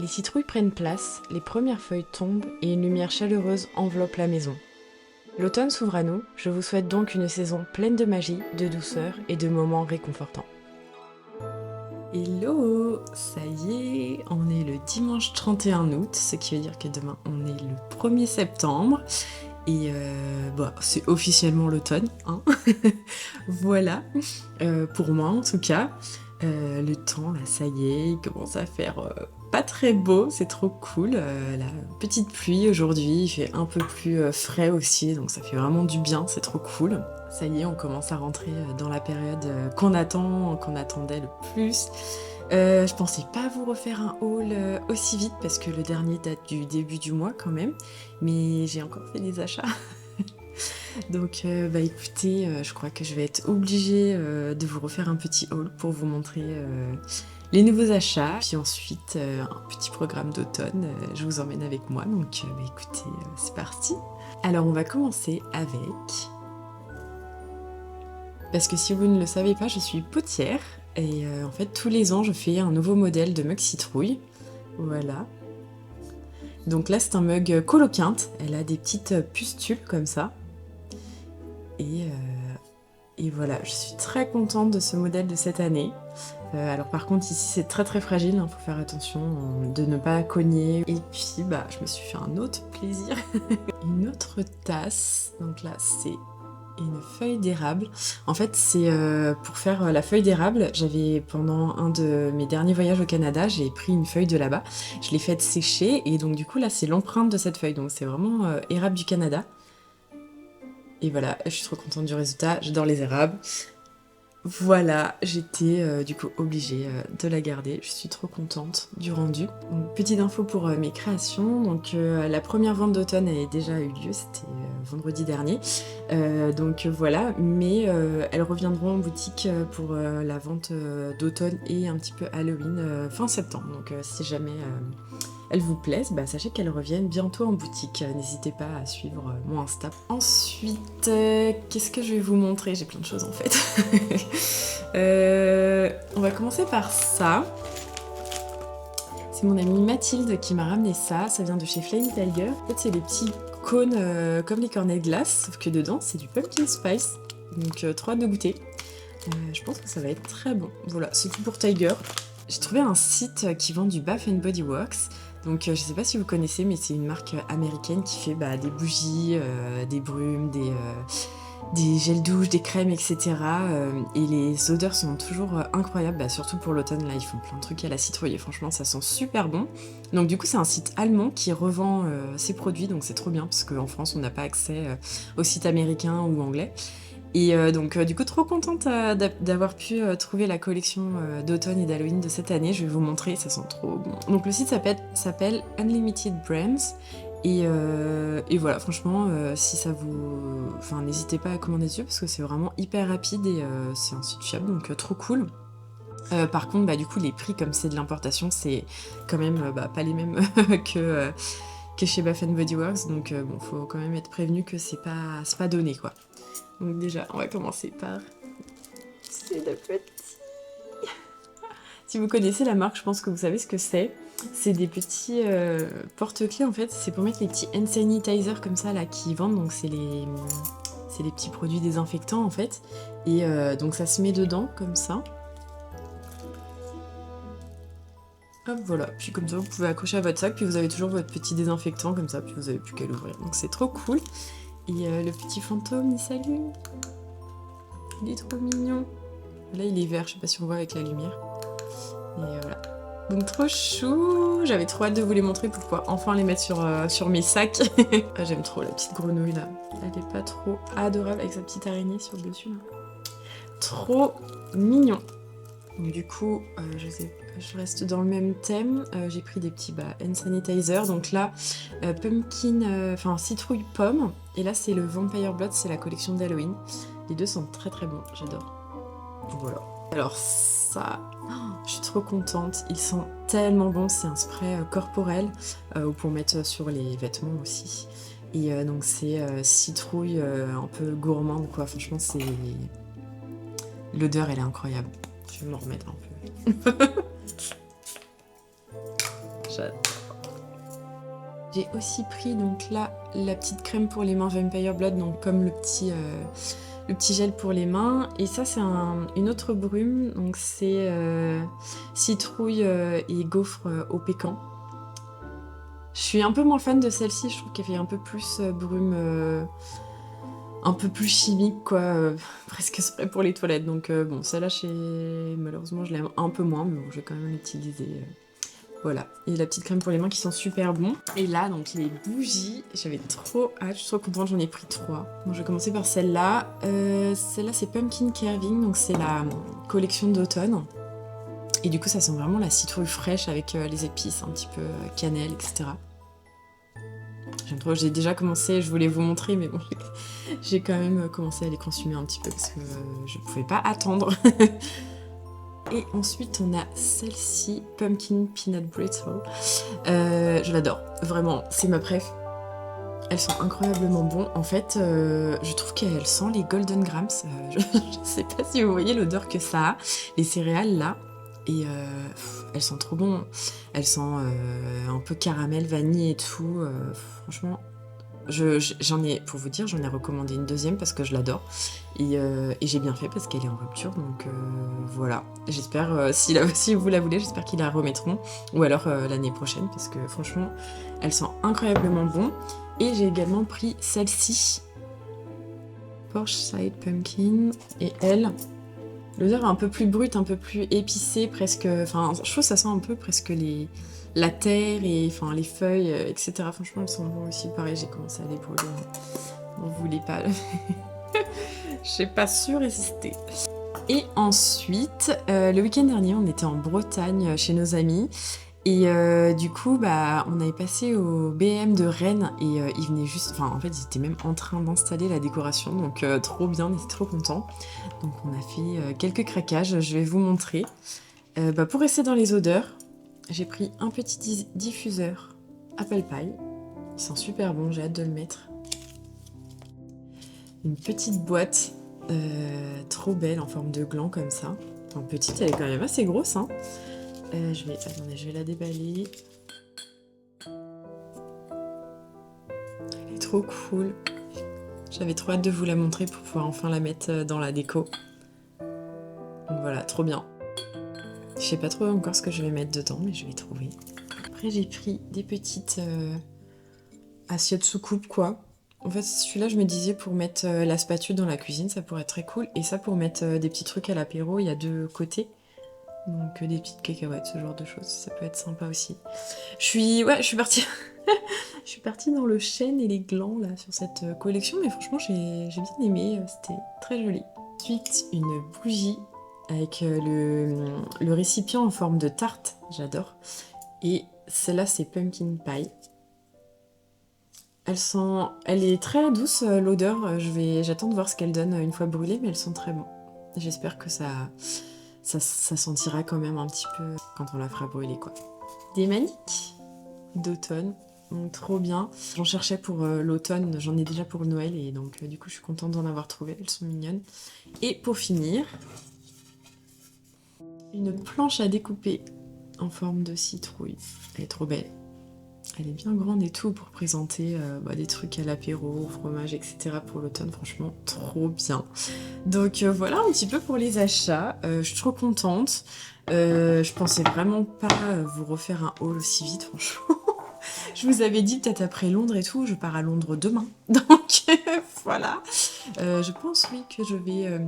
Les citrouilles prennent place, les premières feuilles tombent et une lumière chaleureuse enveloppe la maison. L'automne s'ouvre à nous, je vous souhaite donc une saison pleine de magie, de douceur et de moments réconfortants. Hello, ça y est, on est le dimanche 31 août, ce qui veut dire que demain on est le 1er septembre. Et c'est officiellement l'automne, hein. Voilà, pour moi en tout cas. Le temps, là, ça y est, il commence à faire pas très beau, c'est trop cool. La petite pluie aujourd'hui, il fait un peu plus frais aussi, donc ça fait vraiment du bien, c'est trop cool. Ça y est, on commence à rentrer dans la période qu'on attendait le plus. Je pensais pas vous refaire un haul aussi vite parce que le dernier date du début du mois quand même, mais j'ai encore fait des achats. Donc écoutez, je crois que je vais être obligée de vous refaire un petit haul pour vous montrer les nouveaux achats. Puis ensuite, un petit programme d'automne, je vous emmène avec moi. Donc écoutez, c'est parti. Alors on va commencer avec... Parce que si vous ne le savez pas, je suis potière. Et en fait, tous les ans, je fais un nouveau modèle de mug citrouille. Voilà. Donc là, c'est un mug coloquinte. Elle a des petites pustules comme ça. Et voilà, je suis très contente de ce modèle de cette année. Alors par contre ici c'est très très fragile, il faut faire attention de ne pas cogner. Et puis je me suis fait un autre plaisir. Une autre tasse, donc là c'est une feuille d'érable. En fait c'est pour faire la feuille d'érable, j'avais pendant un de mes derniers voyages au Canada, j'ai pris une feuille de là-bas, je l'ai faite sécher et donc du coup là c'est l'empreinte de cette feuille, donc c'est vraiment érable du Canada. Et voilà, je suis trop contente du résultat, j'adore les érables. Voilà, j'étais du coup obligée de la garder, je suis trop contente du rendu. Donc, petite info pour mes créations, donc la première vente d'automne a déjà eu lieu, c'était vendredi dernier. Donc voilà, mais elles reviendront en boutique pour la vente d'automne et un petit peu Halloween fin septembre. Donc si jamais elles vous plaisent, sachez qu'elles reviennent bientôt en boutique. N'hésitez pas à suivre mon Insta. Ensuite, qu'est-ce que je vais vous montrer? J'ai plein de choses en fait. On va commencer par ça. C'est mon amie Mathilde qui m'a ramené ça. Ça vient de chez Flame Tiger. En fait, c'est des petits cônes comme les cornets de glace, sauf que dedans, c'est du pumpkin spice. Donc, trop hâte de goûter. Je pense que ça va être très bon. Voilà, c'est tout pour Tiger. J'ai trouvé un site qui vend du Bath Body Works. Donc je sais pas si vous connaissez, mais c'est une marque américaine qui fait des bougies, des brumes, des gels douche, des crèmes, etc. Et les odeurs sont toujours incroyables, surtout pour l'automne, là ils font plein de trucs à la citrouille et franchement ça sent super bon. Donc du coup c'est un site allemand qui revend ses produits, donc c'est trop bien parce qu'en France on n'a pas accès au site américain ou anglais. Et donc du coup trop contente d'avoir pu trouver la collection d'automne et d'Halloween de cette année. Je vais vous montrer, ça sent trop bon. Donc le site s'appelle Unlimited Brands. Et voilà, franchement, si ça vous... Enfin, n'hésitez pas à commander dessus parce que c'est vraiment hyper rapide et c'est un site fiable, donc trop cool. Par contre, du coup, les prix, comme c'est de l'importation, c'est quand même pas les mêmes que chez Bath Body Works. Donc bon, faut quand même être prévenu que c'est pas donné, quoi. Donc déjà, on va commencer par... C'est le petit... Si vous connaissez la marque, je pense que vous savez ce que c'est. C'est des petits porte-clés en fait. C'est pour mettre les petits hand sanitizer comme ça là qui vendent. Donc c'est les petits produits désinfectants en fait. Et donc ça se met dedans comme ça. Hop voilà. Puis comme ça vous pouvez accrocher à votre sac. Puis vous avez toujours votre petit désinfectant comme ça. Puis vous avez plus qu'à l'ouvrir. Donc c'est trop cool. Et le petit fantôme il s'allume. Il est trop mignon. Là il est vert. Je sais pas si on voit avec la lumière. Et voilà. Donc trop chou. J'avais trop hâte de vous les montrer pour pouvoir enfin les mettre sur mes sacs. Ah, j'aime trop la petite grenouille là. Elle est pas trop adorable avec sa petite araignée sur le dessus là. Trop mignon. Donc, du coup, je reste dans le même thème. J'ai pris des petits hand sanitizer. Donc là, pumpkin, citrouille pomme. Et là, c'est le Vampire Blood, c'est la collection d'Halloween. Les deux sont très très bons, j'adore. Voilà. Alors ça, je suis trop contente. Ils sont tellement bons. C'est un spray corporel pour mettre sur les vêtements aussi. Et donc c'est citrouille un peu gourmande quoi. Franchement, c'est... L'odeur, elle est incroyable. Je vais m'en remettre un peu. j'adore. J'ai aussi pris donc là la petite crème pour les mains Vampire Blood, donc comme le petit gel pour les mains. Et ça c'est une autre brume, donc c'est citrouille et gaufre au pécan. Je suis un peu moins fan de celle-ci, je trouve qu'elle fait un peu plus brume, un peu plus chimique quoi, presque spray pour les toilettes. Donc bon, celle-là malheureusement je l'aime un peu moins, mais bon je vais quand même l'utiliser. Voilà, et la petite crème pour les mains qui sont super bons. Et là, donc les bougies, j'avais trop hâte, je suis trop contente, j'en ai pris 3. Bon, je vais commencer par celle-là. Celle-là, c'est Pumpkin Carving, donc c'est la collection d'automne. Et du coup, ça sent vraiment la citrouille fraîche avec les épices, un petit peu cannelle, etc. J'aime trop, j'ai déjà commencé, je voulais vous montrer, mais bon, j'ai quand même commencé à les consumer un petit peu parce que je pouvais pas attendre. Et ensuite, on a celle-ci, Pumpkin Peanut Brittle. Je l'adore, vraiment, c'est ma préf. Elles sont incroyablement bonnes. En fait, je trouve qu'elles sentent les Golden Grams. Je sais pas si vous voyez l'odeur que ça a, les céréales là. Et elles sont trop bonnes. Elles sentent un peu caramel, vanille et tout. Franchement, j'en ai, pour vous dire, j'en ai recommandé une deuxième parce que je l'adore. Et j'ai bien fait parce qu'elle est en rupture, donc voilà. J'espère, si vous la voulez, j'espère qu'ils la remettront. Ou alors l'année prochaine, parce que franchement, elles sont incroyablement bonnes. Et j'ai également pris celle-ci, Porch Side Pumpkin. Et elle, l'odeur est un peu plus brute, un peu plus épicée, presque... Enfin, je trouve que ça sent un peu presque la terre et enfin, les feuilles, etc. Franchement, elles sont bonnes aussi. Pareil, j'ai commencé à les brûler. On voulait pas... J'ai pas su résister. Et ensuite, le week-end dernier, on était en Bretagne chez nos amis. Et du coup, bah, on avait passé au BM de Rennes et ils venaient juste... Enfin, en fait, ils étaient même en train d'installer la décoration. Donc, trop bien, on était trop contents. Donc, on a fait quelques craquages. Je vais vous montrer. Bah, pour rester dans les odeurs, j'ai pris un petit diffuseur Apple Pie. Ils sont super bons, j'ai hâte de le mettre. Une petite boîte trop belle en forme de gland comme ça. Enfin, petite, elle est quand même assez grosse. Hein. Attendez, je vais la déballer. Elle est trop cool. J'avais trop hâte de vous la montrer pour pouvoir enfin la mettre dans la déco. Donc voilà, trop bien. Je sais pas trop encore ce que je vais mettre dedans, mais je vais trouver. Après, j'ai pris des petites assiettes soucoupe, quoi. En fait, celui-là, je me disais pour mettre la spatule dans la cuisine, ça pourrait être très cool. Et ça, pour mettre des petits trucs à l'apéro, il y a deux côtés. Donc des petites cacahuètes, ce genre de choses, ça peut être sympa aussi. Je suis partie... je suis partie dans le chêne et les glands, là, sur cette collection. Mais franchement, j'ai bien aimé, c'était très joli. Ensuite, une bougie avec le récipient en forme de tarte, j'adore. Et celle-là, c'est Pumpkin Pie. Elle est très douce, l'odeur. J'attends de voir ce qu'elle donne une fois brûlée, mais elles sont très bonnes. J'espère que ça sentira quand même un petit peu quand on la fera brûler, quoi. Des maniques d'automne, donc trop bien. J'en cherchais pour l'automne, j'en ai déjà pour Noël, et donc du coup je suis contente d'en avoir trouvé, elles sont mignonnes. Et pour finir, une planche à découper en forme de citrouille. Elle est trop belle. Elle est bien grande et tout pour présenter des trucs à l'apéro, au fromage, etc. pour l'automne. Franchement, trop bien. Donc voilà un petit peu pour les achats. Je suis trop contente. Je pensais vraiment pas vous refaire un haul aussi vite, franchement. Je vous avais dit peut-être après Londres et tout, je pars à Londres demain. Donc voilà. Je pense oui que je vais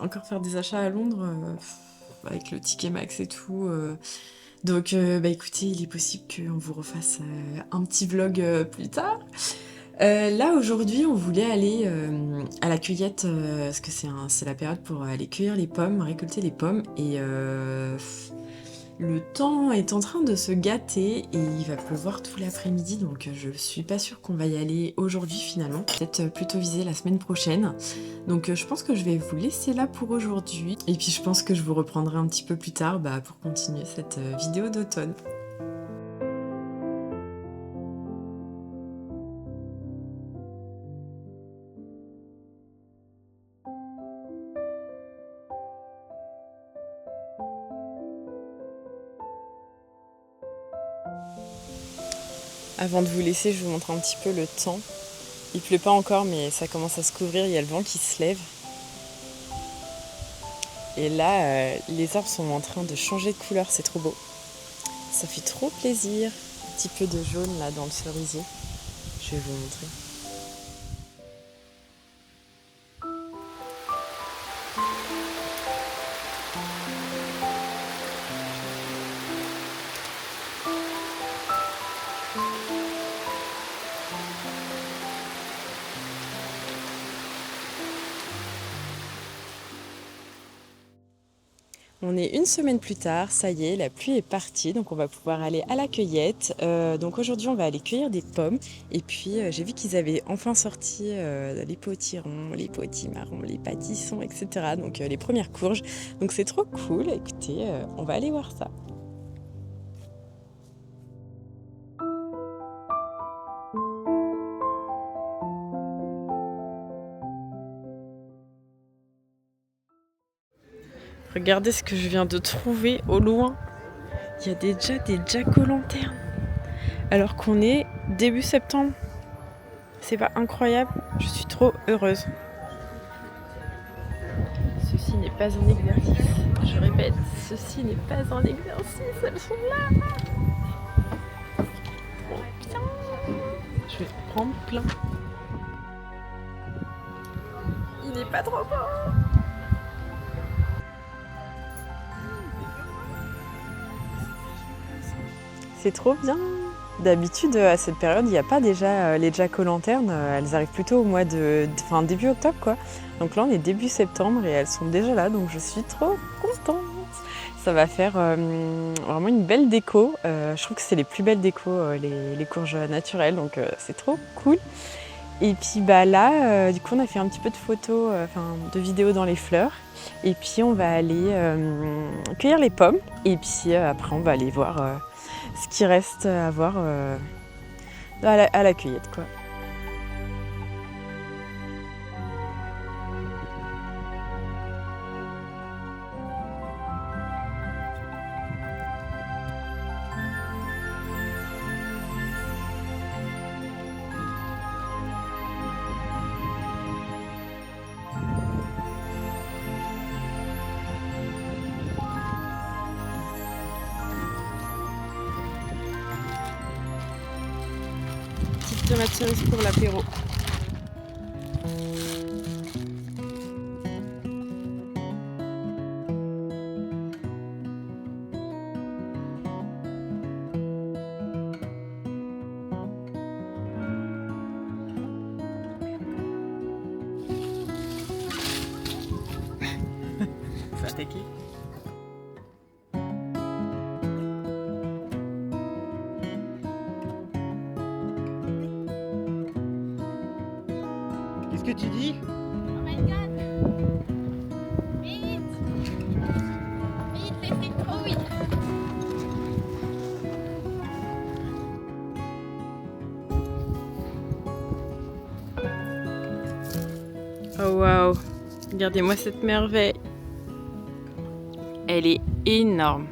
encore faire des achats à Londres avec le ticket max et tout. Donc, écoutez, il est possible qu'on vous refasse un petit vlog plus tard. Là, aujourd'hui, on voulait aller à la cueillette, parce que c'est la période pour aller cueillir les pommes, récolter les pommes. Et le temps est en train de se gâter et il va pleuvoir tout l'après-midi. Donc, je suis pas sûre qu'on va y aller aujourd'hui, finalement. Peut-être plutôt viser la semaine prochaine. Donc je pense que je vais vous laisser là pour aujourd'hui. Et puis je pense que je vous reprendrai un petit peu plus tard pour continuer cette vidéo d'automne. Avant de vous laisser, je vous montre un petit peu le temps. Il pleut pas encore, mais ça commence à se couvrir, il y a le vent qui se lève. Et là, les arbres sont en train de changer de couleur, c'est trop beau. Ça fait trop plaisir. Un petit peu de jaune là dans le cerisier. Je vais vous montrer. On est une semaine plus tard, ça y est, la pluie est partie, donc on va pouvoir aller à la cueillette. Donc aujourd'hui on va aller cueillir des pommes et puis j'ai vu qu'ils avaient enfin sorti les potirons, les potimarrons, les pâtissons, etc. Donc les premières courges, donc c'est trop cool, écoutez, on va aller voir ça. Regardez ce que je viens de trouver au loin. Il y a déjà des jack-o'-lanternes. Alors qu'on est début septembre. C'est pas incroyable? Je suis trop heureuse. Ceci n'est pas un exercice. Je répète, ceci n'est pas un exercice. Elles sont là. Trop bien. Je vais prendre plein. Il n'est pas trop beau. C'est trop bien. D'habitude, à cette période, il n'y a pas déjà les jack-o'-lanternes. Elles arrivent plutôt au mois enfin, début octobre, quoi. Donc là, on est début septembre et elles sont déjà là. Donc je suis trop contente. Ça va faire vraiment une belle déco. Je trouve que c'est les plus belles décos, les courges naturelles. Donc c'est trop cool. Et puis bah là, du coup, on a fait un petit peu de photos, de vidéos dans les fleurs. Et puis on va aller cueillir les pommes. Et puis après, on va aller voir ce qui reste à voir à la cueillette, quoi. Petite tomate cerise pour l'apéro. Faut attaquer. Qu'est-ce que tu dis? Oh my god! Vite! Vite, les citrouilles! Oh waouh! Regardez-moi cette merveille. Elle est énorme.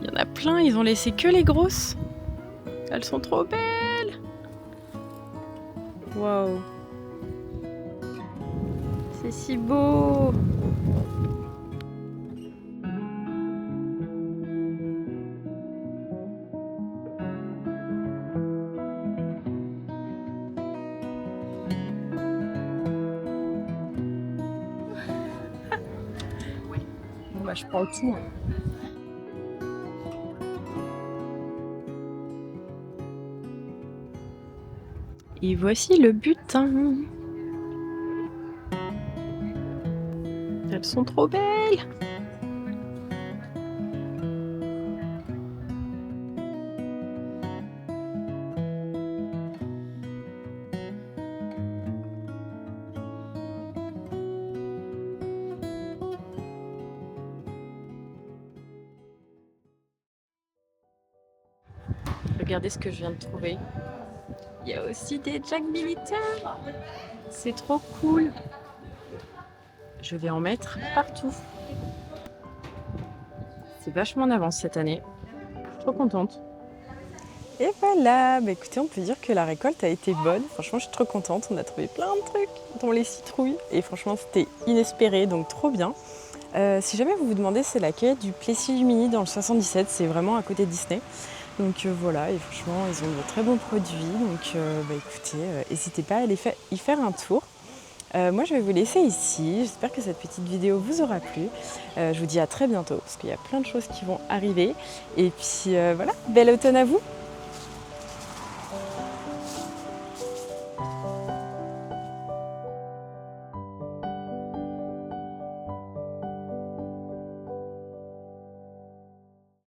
Il y en a plein, ils ont laissé que les grosses. Elles sont trop belles. Waouh! C'est si beau. Bon bah je prends tout. Et voici le butin. Elles sont trop belles. Regardez ce que je viens de trouver. Il y a aussi des Jack militaires. C'est trop cool. Je vais en mettre partout. C'est vachement en avance cette année. Je suis trop contente. Et voilà, bah écoutez, on peut dire que la récolte a été bonne. Franchement, je suis trop contente. On a trouvé plein de trucs, dont les citrouilles. Et franchement, c'était inespéré, donc trop bien. Si jamais vous vous demandez, c'est la cueillette du Plessis-Lumini dans le 77. C'est vraiment à côté de Disney. Donc voilà, et franchement, ils ont de très bons produits. Donc bah écoutez, n'hésitez pas à aller y faire un tour. Moi, je vais vous laisser ici. J'espère que cette petite vidéo vous aura plu. Je vous dis à très bientôt, parce qu'il y a plein de choses qui vont arriver. Et puis voilà, bel automne à vous!